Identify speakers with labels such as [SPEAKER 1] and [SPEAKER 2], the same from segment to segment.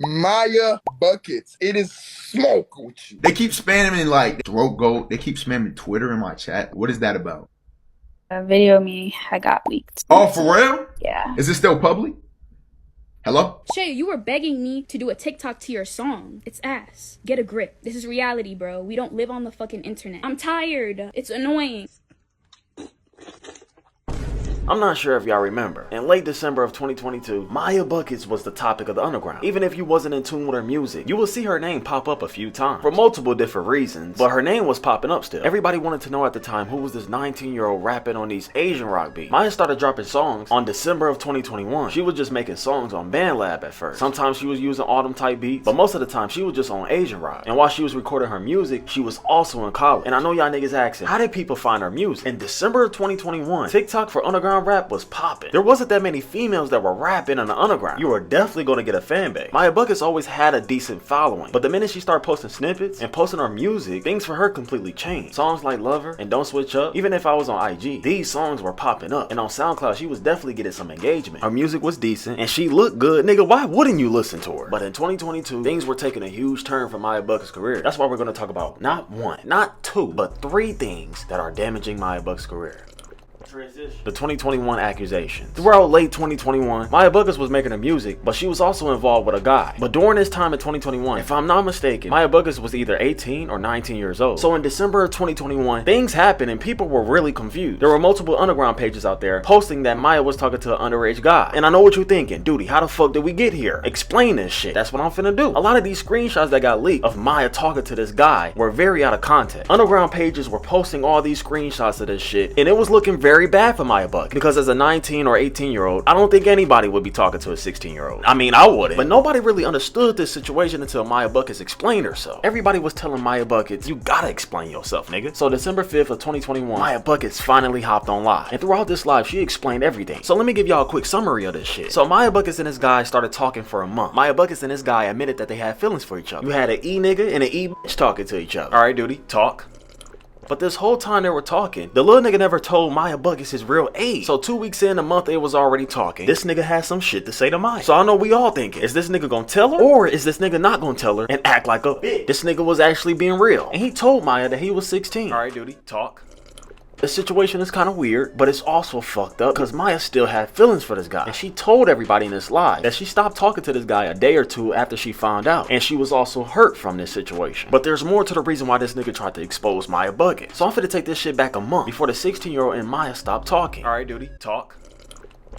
[SPEAKER 1] MayaBuckets. It is smoke with you.
[SPEAKER 2] They keep spamming like throat goat. They keep spamming Twitter in my chat. What is that about?
[SPEAKER 3] A video of me I got leaked.
[SPEAKER 2] Oh, for real?
[SPEAKER 3] Yeah.
[SPEAKER 2] Is it still public? Hello?
[SPEAKER 4] Che, you were begging me to do a TikTok to your song. It's ass. Get a grip. This is reality, bro. We don't live on the fucking internet. I'm tired. It's annoying.
[SPEAKER 5] I'm not sure if y'all remember, in late December of 2022, MayaBuckets was the topic of the underground. Even if you wasn't in tune with her music, you will see her name pop up a few times, for multiple different reasons, but her name was popping up still. Everybody wanted to know at the time who was this 19-year-old rapping on these Asian rock beats. Maya started dropping songs on December of 2021. She was just making songs on BandLab at first. Sometimes she was using autumn type beats, but most of the time she was just on Asian rock. And while she was recording her music, she was also in college. And I know y'all niggas asking, how did people find her music? In December of 2021, TikTok for underground rap was popping. There wasn't that many females that were rapping in the underground. You were definitely going to get a fan base. MayaBuckets always had a decent following, but the minute she started posting snippets and posting her music, things for her completely changed. Songs like Lover and Don't Switch Up, even if I was on IG, these songs were popping up. And on SoundCloud, she was definitely getting some engagement. Her music was decent and she looked good. Nigga, why wouldn't you listen to her? But in 2022, things were taking a huge turn for MayaBuckets' career. That's why we're going to talk about not one, not two, but three things that are damaging MayaBuckets' career. The 2021 accusations. Throughout late 2021, MayaBuckets was making her music, but she was also involved with a guy. But during this time in 2021, if I'm not mistaken, MayaBuckets was either 18 or 19 years old. So in December of 2021, things happened and people were really confused. There were multiple underground pages out there posting that Maya was talking to an underage guy. And I know what you're thinking, Duty, how the fuck did we get here? Explain this shit. That's what I'm finna do. A lot of these screenshots that got leaked of Maya talking to this guy were very out of context. Underground pages were posting all these screenshots of this shit, and it was looking very bad for MayaBuckets, because as a 19 or 18-year-old, I don't think anybody would be talking to a 16-year-old. I mean, I wouldn't. But nobody really understood this situation until MayaBuckets explained herself. Everybody was telling MayaBuckets, you gotta explain yourself, nigga. So December 5th of 2021, MayaBuckets finally hopped on live. And throughout this live, she explained everything. So let me give y'all a quick summary of this shit. So MayaBuckets and this guy started talking for a month. MayaBuckets and this guy admitted that they had feelings for each other. You had an E nigga and an E bitch talking to each other. Alright, Duty, talk. But this whole time they were talking, the little nigga never told MayaBuckets his real age. So 2 weeks in, a month they was already talking. This nigga had some shit to say to Maya. So I know we all thinking, is this nigga gonna tell her? Or is this nigga not gonna tell her and act like a bitch? This nigga was actually being real. And he told Maya that he was 16. Alright, Duty, talk. The situation is kind of weird, but it's also fucked up because Maya still had feelings for this guy. And she told everybody in this live that she stopped talking to this guy a day or two after she found out. And she was also hurt from this situation. But there's more to the reason why this nigga tried to expose MayaBuckets. So I'm finna take this shit back a month before the 16-year-old and Maya stopped talking. Alright, Duty, talk.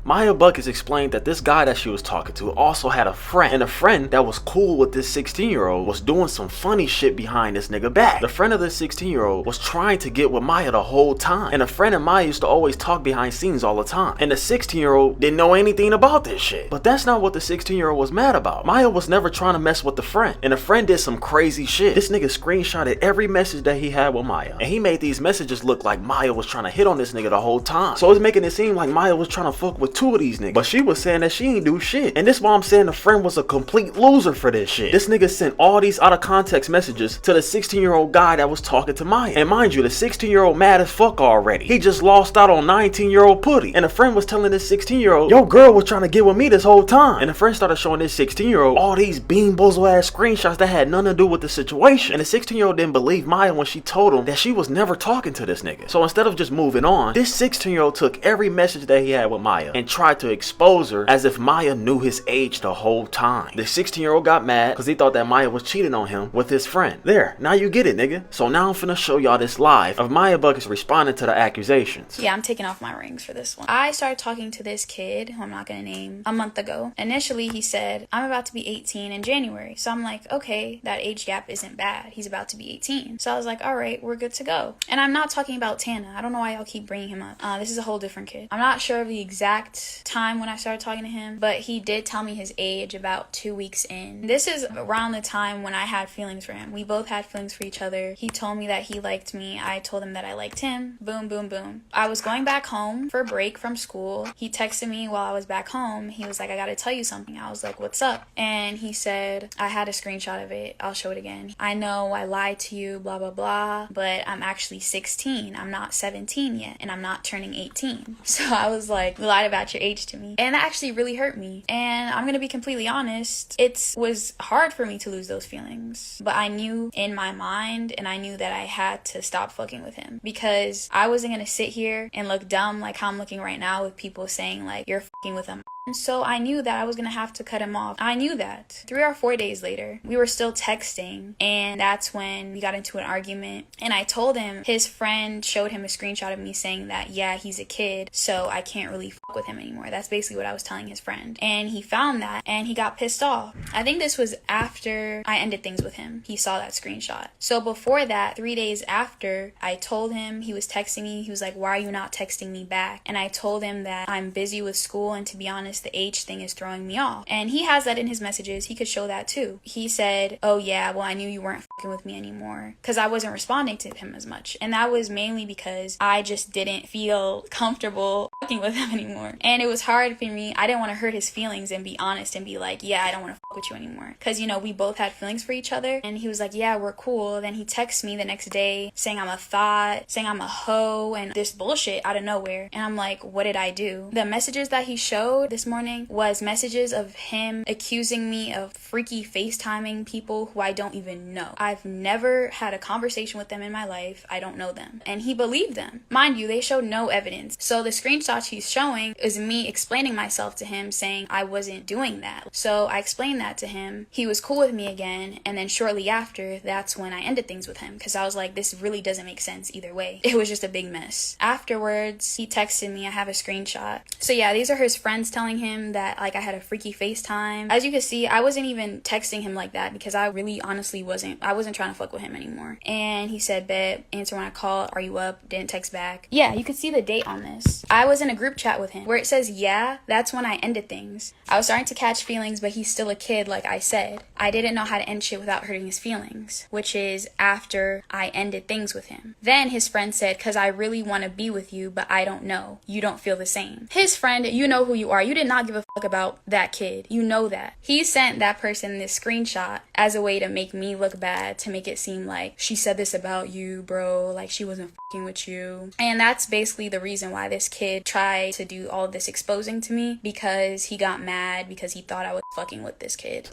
[SPEAKER 5] MayaBuckets explained that this guy that she was talking to also had a friend, and a friend that was cool with this 16-year-old was doing some funny shit behind this nigga back. The friend of this 16-year-old was trying to get with Maya the whole time, and a friend of Maya used to always talk behind scenes all the time, and the 16-year-old didn't know anything about this shit. But that's not what the 16-year-old was mad about. Maya was never trying to mess with the friend, and the friend did some crazy shit. This nigga screenshotted every message that he had with Maya, and he made these messages look like Maya was trying to hit on this nigga the whole time. So it's making it seem like Maya was trying to fuck with two of these niggas, but she was saying that she ain't do shit. And this why I'm saying the friend was a complete loser for this shit. This nigga sent all these out of context messages to the 16-year-old guy that was talking to Maya. And mind you, the 16-year-old mad as fuck already. He just lost out on 19-year-old putty. And the friend was telling this 16-year-old, yo, girl was trying to get with me this whole time. And the friend started showing this 16-year-old all these bean boozle ass screenshots that had nothing to do with the situation. And the 16-year-old didn't believe Maya when she told him that she was never talking to this nigga. So instead of just moving on, this 16-year-old took every message that he had with Maya and tried to expose her as if Maya knew his age the whole time. The 16-year-old got mad because he thought that Maya was cheating on him with his friend. There, now you get it, nigga. So now I'm finna show y'all this live of MayaBuckets responding to the accusations.
[SPEAKER 3] Yeah, I'm taking off my rings for this one. I started talking to this kid, who I'm not gonna name, a month ago. Initially, he said, I'm about to be 18 in January. So I'm like, okay, that age gap isn't bad. He's about to be 18. So I was like, all right, we're good to go. And I'm not talking about Tana. I don't know why y'all keep bringing him up. This is a whole different kid. I'm not sure of the exact time when I started talking to him, but he did tell me his age about 2 weeks in. This is around the time when I had feelings for him. We both had feelings for each other. He told me that he liked me. I told him that I liked him. Boom, boom, boom. I was going back home for a break from school. He texted me while I was back home. He was like, I gotta tell you something. I was like, what's up? And he said, I had a screenshot of it. I'll show it again. I know I lied to you, blah, blah, blah, but I'm actually 16. I'm not 17 yet, and I'm not turning 18. So I was like, you lied about your age to me. And that actually really hurt me. And I'm gonna be completely honest, it was hard for me to lose those feelings. But I knew in my mind, and I knew that I had to stop fucking with him, because I wasn't gonna sit here and look dumb like how I'm looking right now with people saying like, you're fucking with him. And so I knew that I was gonna have to cut him off. I knew that. 3 or 4 days later, we were still texting, and that's when we got into an argument. And I told him his friend showed him a screenshot of me saying that, yeah, he's a kid, so I can't really fuck with him anymore. That's basically what I was telling his friend. And he found that, and he got pissed off. I think this was after I ended things with him. He saw that screenshot. So before that, 3 days after, I told him, he was texting me. He was like, why are you not texting me back? And I told him that I'm busy with school, and to be honest, the age thing is throwing me off. And he has that in his messages. He could show that too. He said, oh yeah, well, I knew you weren't fucking with me anymore, because I wasn't responding to him as much. And that was mainly because I just didn't feel comfortable fucking with him anymore. And it was hard for me. I didn't want to hurt his feelings and be honest and be like, yeah, I don't want to fuck with you anymore, because you know, we both had feelings for each other. And he was like, yeah, we're cool. Then he texts me the next day saying I'm a thought, saying I'm a hoe, and this bullshit out of nowhere. And I'm like, what did I do? The messages that he showed this morning was messages of him accusing me of freaky FaceTiming people who I don't even know. I've never had a conversation with them in my life. I don't know them. And he believed them. Mind you, they showed no evidence. So the screenshots he's showing is me explaining myself to him, saying I wasn't doing that. So I explained that to him. He was cool with me again. And then shortly after, that's when I ended things with him, because I was like, this really doesn't make sense either way. It was just a big mess. Afterwards, he texted me. I have a screenshot. So yeah, these are his friends telling him that like I had a freaky FaceTime. As you can see, I wasn't even texting him like that, because I really honestly wasn't trying to fuck with him anymore. And he said, bet, answer when I call, are you up? Didn't text back. Yeah, you could see the date on this. I was in a group chat with him where it says yeah, that's when I ended things. I was starting to catch feelings, but he's still a kid, like I said. I didn't know how to end shit without hurting his feelings, which is after I ended things with him. Then his friend said, cause I really want to be with you, but I don't know. You don't feel the same. His friend, you know who you are. You did not give a fuck about that kid. You know that. He sent that person this screenshot as a way to make me look bad, to make it seem like she said this about you, bro, like she wasn't fucking with you. And that's basically the reason why this kid tried to do all this exposing to me, because he got mad because he thought I was fucking with this kid.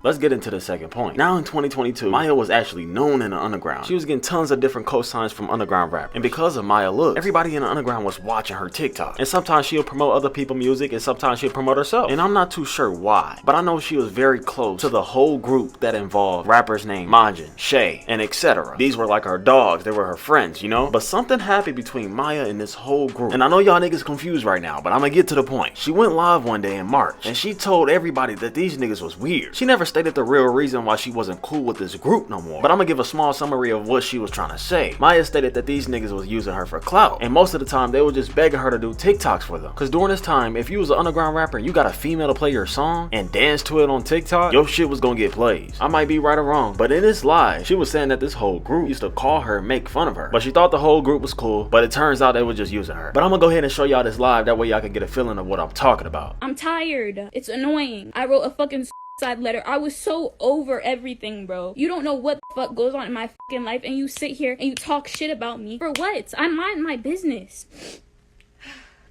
[SPEAKER 5] Let's get into the second point. Now in 2022, Maya was actually known in the underground. She was getting tons of different cosigns from underground rap. And because of Maya look, everybody in the underground was watching her TikTok. And sometimes she'll promote other people's music, and sometimes she'll promote herself. And I'm not too sure why, but I know she was very close to the whole group that involved rappers named Maajins, Che, and etc. These were like her dogs. They were her friends, you know? But something happened between Maya and this whole group. And I know y'all niggas confused right now, but I'm gonna get to the point. She went live one day in March, and she told everybody that these niggas was weird. She never stated the real reason why she wasn't cool with this group no more, but I'm gonna give a small summary of what she was trying to say. Maya stated that these niggas was using her for clout, and most of the time they were just begging her to do TikToks for them. Cause during this time, if you was an underground rapper and you got a female to play your song and dance to it on TikTok, your shit was gonna get plays. I might be right or wrong, but in this live, she was saying that this whole group used to call her and make fun of her, but she thought the whole group was cool, but it turns out they were just using her. But I'm gonna go ahead and show y'all this live, that way y'all can get a feeling of what I'm talking about.
[SPEAKER 4] I'm tired. It's annoying. I wrote a fucking side letter. I was so over everything, bro. You don't know what the fuck goes on in my fucking life, and you sit here and you talk shit about me. For what? I mind my business.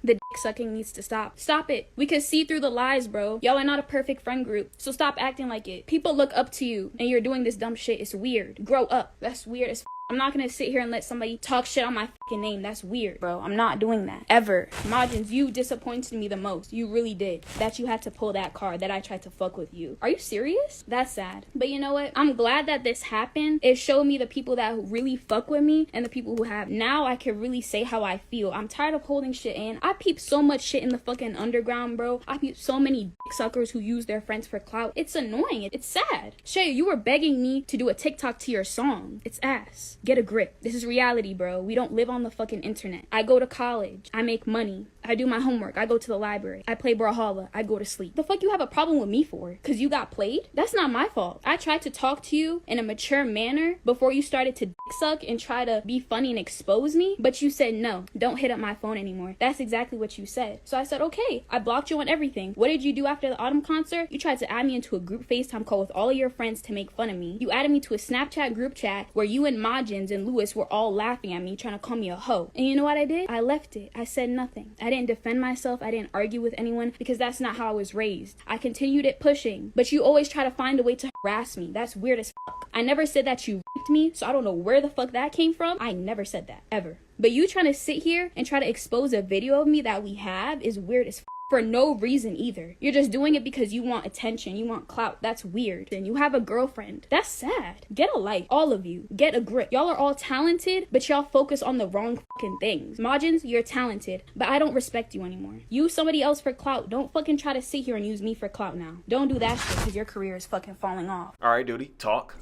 [SPEAKER 4] The dick sucking needs to stop. Stop it. We can see through the lies, bro. Y'all are not a perfect friend group, so stop acting like it. People look up to you, and you're doing this dumb shit. It's weird. Grow up. That's weird as I'm not gonna sit here and let somebody talk shit on my fucking name. That's weird, bro. I'm not doing that. Ever. Maajins, you disappointed me the most. You really did. That you had to pull that card, that I tried to fuck with you. Are you serious? That's sad. But you know what? I'm glad that this happened. It showed me the people that really fuck with me and the people who have. Now I can really say how I feel. I'm tired of holding shit in. I peep so much shit in the fucking underground, bro. I peep so many dick suckers who use their friends for clout. It's annoying. It's sad. Che, you were begging me to do a TikTok to your song. It's ass. Get a grip. This is reality, bro. We don't live on the fucking internet. I go to college. I make money. I do my homework. I go to the library. I play Brawlhalla. I go to sleep. The fuck you have a problem with me for? Cause you got played? That's not my fault. I tried to talk to you in a mature manner before you started to dick suck and try to be funny and expose me, but you said no, don't hit up my phone anymore. That's exactly what you said. So I said, okay, I blocked you on everything. What did you do after the Autumn concert? You tried to add me into a group FaceTime call with all of your friends to make fun of me. You added me to a Snapchat group chat where you and Maajins and Lewis were all laughing at me, trying to call me a hoe. And you know what I did? I left it. I said nothing. I didn't defend myself. I didn't argue with anyone because that's not how I was raised. I continued it pushing, but you always try to find a way to harass me. That's weird as fuck. I never said that you raped me, so I don't know where the fuck that came from. I never said that, ever. But you trying to sit here and try to expose a video of me that we have is weird as fuck. For no reason either. You're just doing it because you want attention, you want clout. That's weird. And you have a girlfriend. That's sad. Get a life. All of you. Get a grip. Y'all are all talented, but y'all focus on the wrong fucking things. Maajins, you're talented, but I don't respect you anymore. Use somebody else for clout. Don't fucking try to sit here and use me for clout now. Don't do that shit because your career is fucking falling off.
[SPEAKER 5] Alright, Dutie, talk.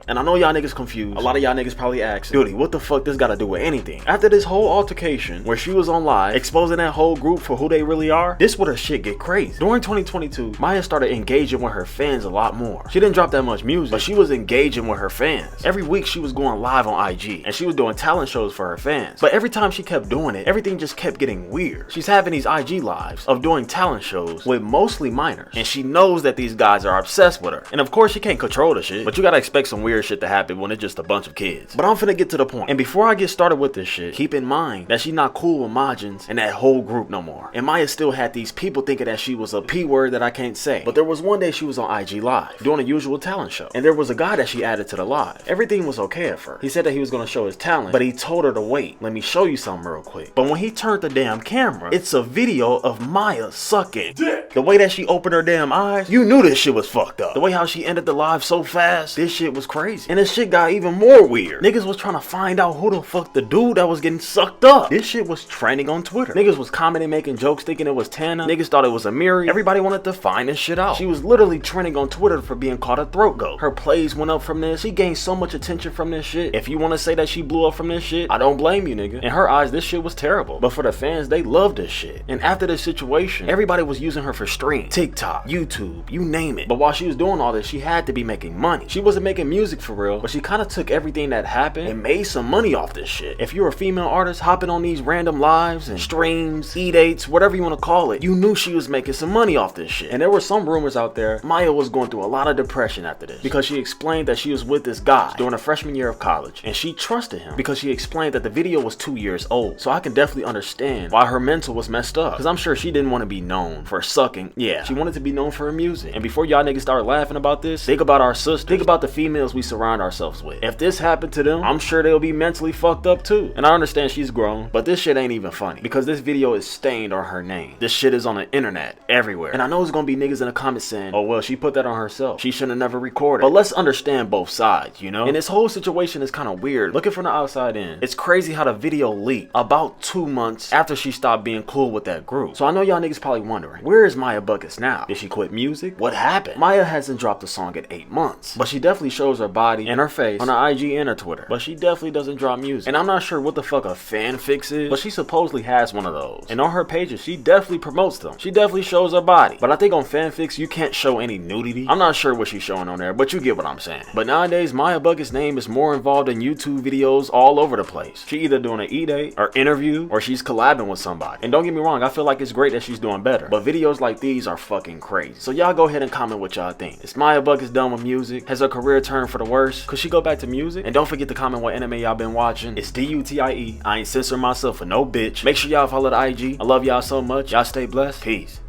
[SPEAKER 5] And I know y'all niggas confused. A lot of y'all niggas probably asked, Dutie, what the fuck this gotta do with anything? After this whole altercation where she was on live exposing that whole group for who they really are, this where her shit get crazy. During 2022, Maya started engaging with her fans a lot more. She didn't drop that much music, but she was engaging with her fans. Every week she was going live on IG and she was doing talent shows for her fans. But every time she kept doing it, everything just kept getting weird. She's having these IG lives of doing talent shows with mostly minors, and she knows that these guys are obsessed with her. And of course she can't control the shit, but you gotta expect some weird shit to happen when it's just a bunch of kids. But I'm finna get to the point. And before I get started with this shit, keep in mind that she's not cool with Maajins and that whole group no more. And Maya still had these people thinking that she was a P word that I can't say. But there was one day she was on IG live doing a usual talent show, and there was a guy that she added to the live. Everything was okay at first. He said that he was gonna show his talent, but he told her to wait. Let me show you something real quick. But when he turned the damn camera, it's a video of Maya sucking dick. The way that she opened her damn eyes, you knew this shit was fucked up. The way how she ended the live so fast, this shit was crazy. And this shit got even more weird. Niggas was trying to find out who the fuck the dude that was getting sucked up. This shit was trending on Twitter. Niggas was commenting, making jokes, thinking it was Tana. Niggas thought it was Amiri. Everybody wanted to find this shit out. She was literally trending on Twitter for being called a throat goat. Her plays went up from this. She gained so much attention from this shit. If you want to say that she blew up from this shit, I don't blame you, nigga. In her eyes, this shit was terrible. But for the fans, they loved this shit. And after this situation, everybody was using her for streams, TikTok, YouTube, you name it. But while she was doing all this, she had to be making money. She wasn't making music for real, but she kind of took everything that happened and made some money off this shit. If you're a female artist hopping on these random lives and streams, e-dates, whatever you want to call it, you knew she was making some money off this shit. And there were some rumors out there Maya was going through a lot of depression after this because she explained that she was with this guy during her freshman year of college, and she trusted him because she explained that the video was 2 years old. So I can definitely understand why her mental was messed up, because I'm sure she didn't want to be known for sucking. Yeah, she wanted to be known for her music. And before y'all niggas start laughing about this, think about our sisters. Think about the females we surround ourselves with. If this happened to them, I'm sure they'll be mentally fucked up too. And I understand she's grown, but this shit ain't even funny because this video is stained on her name. This shit is on the internet everywhere. And I know there's gonna be niggas in the comments saying, oh well, she put that on herself. She should have never recorded. But let's understand both sides, you know? And this whole situation is kind of weird. Looking from the outside in, it's crazy how the video leaked about 2 months after she stopped being cool with that group. So I know y'all niggas probably wondering, where is MayaBuckets now? Did she quit music? What happened? Maya hasn't dropped a song in 8 months, but she definitely shows her body and her face on her IG and her Twitter. But she definitely doesn't drop music. And I'm not sure what the fuck a Fanfix is, but she supposedly has one of those. And on her pages, she definitely promotes them. She definitely shows her body. But I think on Fanfix, you can't show any nudity. I'm not sure what she's showing on there, but you get what I'm saying. But nowadays, MayaBuckets' name is more involved in YouTube videos all over the place. She either doing an e-day or interview, or she's collabing with somebody. And don't get me wrong, I feel like it's great that she's doing better. But videos like these are fucking crazy. So y'all go ahead and comment what y'all think. Is MayaBuckets done with music? Has her career turned for the worse? Could she go back to music? And don't forget to comment what anime y'all been watching. It's DUTIE. I ain't censoring myself for no bitch. Make sure y'all follow the IG. I love y'all so much. Y'all stay blessed. Peace.